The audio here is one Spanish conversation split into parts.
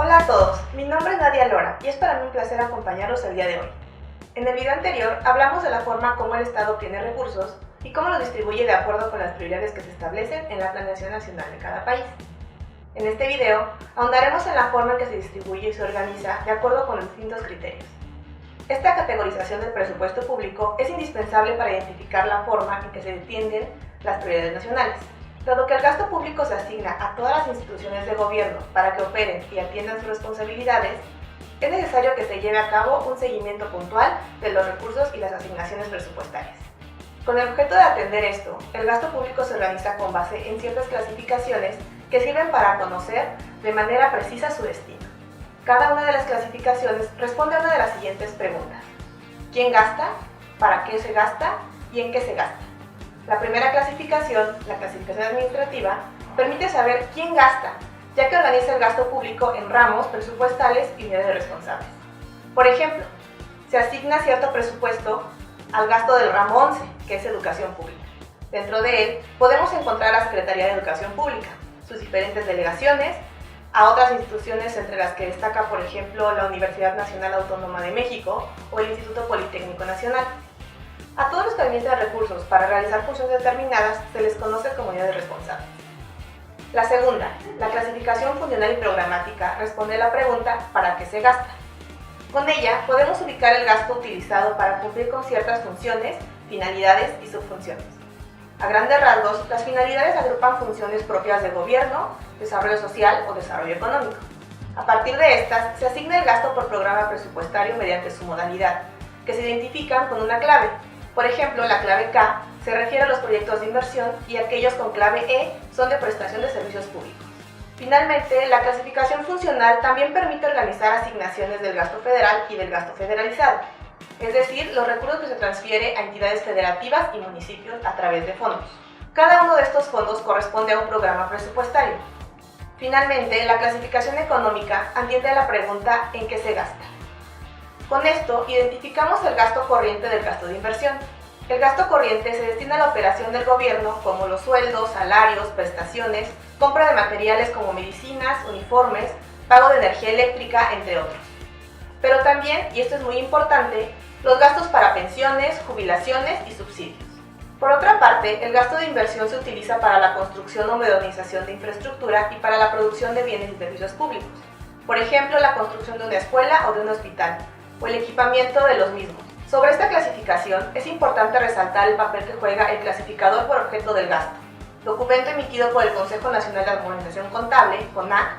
Hola a todos, mi nombre es Nadia Lora y es para mí un placer acompañarlos el día de hoy. En el video anterior hablamos de la forma como el Estado obtiene recursos y cómo los distribuye de acuerdo con las prioridades que se establecen en la planeación nacional de cada país. En este video ahondaremos en la forma en que se distribuye y se organiza de acuerdo con los distintos criterios. Esta categorización del presupuesto público es indispensable para identificar la forma en que se entienden las prioridades nacionales. Dado que el gasto público se asigna a todas las instituciones de gobierno para que operen y atiendan sus responsabilidades, es necesario que se lleve a cabo un seguimiento puntual de los recursos y las asignaciones presupuestarias. Con el objeto de atender esto, el gasto público se organiza con base en ciertas clasificaciones que sirven para conocer de manera precisa su destino. Cada una de las clasificaciones responde a una de las siguientes preguntas: ¿quién gasta? ¿Para qué se gasta? ¿Y en qué se gasta? La primera clasificación, la clasificación administrativa, permite saber quién gasta, ya que organiza el gasto público en ramos presupuestales y unidades responsables. Por ejemplo, se asigna cierto presupuesto al gasto del ramo 11, que es educación pública. Dentro de él podemos encontrar a la Secretaría de Educación Pública, sus diferentes delegaciones, a otras instituciones entre las que destaca, por ejemplo, la Universidad Nacional Autónoma de México o el Instituto Politécnico Nacional. A todos los que administran recursos para realizar funciones determinadas se les conoce como unidades responsables. La segunda, la clasificación funcional y programática, responde a la pregunta ¿para qué se gasta? Con ella podemos ubicar el gasto utilizado para cumplir con ciertas funciones, finalidades y subfunciones. A grandes rasgos, las finalidades agrupan funciones propias del gobierno, desarrollo social o desarrollo económico. A partir de estas, se asigna el gasto por programa presupuestario mediante su modalidad, que se identifican con una clave. Por ejemplo, la clave K se refiere a los proyectos de inversión y aquellos con clave E son de prestación de servicios públicos. Finalmente, la clasificación funcional también permite organizar asignaciones del gasto federal y del gasto federalizado, es decir, los recursos que se transfiere a entidades federativas y municipios a través de fondos. Cada uno de estos fondos corresponde a un programa presupuestario. Finalmente, la clasificación económica atiende a la pregunta ¿en qué se gasta? Con esto, identificamos el gasto corriente del gasto de inversión. El gasto corriente se destina a la operación del gobierno, como los sueldos, salarios, prestaciones, compra de materiales como medicinas, uniformes, pago de energía eléctrica, entre otros. Pero también, y esto es muy importante, los gastos para pensiones, jubilaciones y subsidios. Por otra parte, el gasto de inversión se utiliza para la construcción o modernización de infraestructura y para la producción de bienes y servicios públicos. Por ejemplo, la construcción de una escuela o de un hospital, o el equipamiento de los mismos. Sobre esta clasificación, es importante resaltar el papel que juega el clasificador por objeto del gasto, documento emitido por el Consejo Nacional de Armonización Contable, CONAC,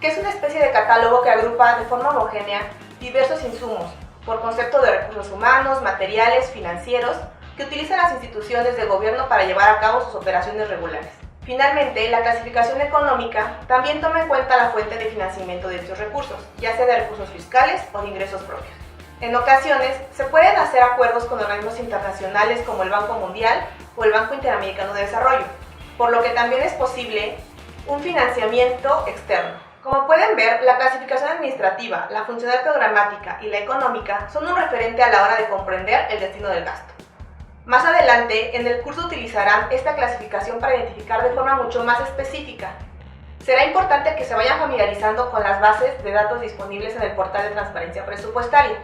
que es una especie de catálogo que agrupa de forma homogénea diversos insumos, por concepto de recursos humanos, materiales, financieros, que utilizan las instituciones del gobierno para llevar a cabo sus operaciones regulares. Finalmente, la clasificación económica también toma en cuenta la fuente de financiamiento de dichos recursos, ya sea de recursos fiscales o de ingresos propios. En ocasiones, se pueden hacer acuerdos con organismos internacionales como el Banco Mundial o el Banco Interamericano de Desarrollo, por lo que también es posible un financiamiento externo. Como pueden ver, la clasificación administrativa, la funcional programática y la económica son un referente a la hora de comprender el destino del gasto. Más adelante, en el curso utilizarán esta clasificación para identificar de forma mucho más específica. Será importante que se vayan familiarizando con las bases de datos disponibles en el portal de transparencia presupuestaria.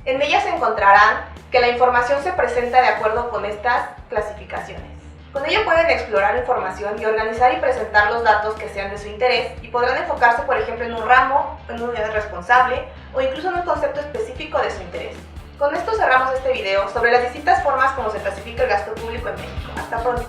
En ellas encontrarán que la información se presenta de acuerdo con estas clasificaciones. Con ello pueden explorar información y organizar y presentar los datos que sean de su interés y podrán enfocarse, por ejemplo, en un ramo, en una unidad responsable o incluso en un concepto específico de su interés. Con esto cerramos este video sobre las distintas formas como se clasifica el gasto público en México. Hasta pronto.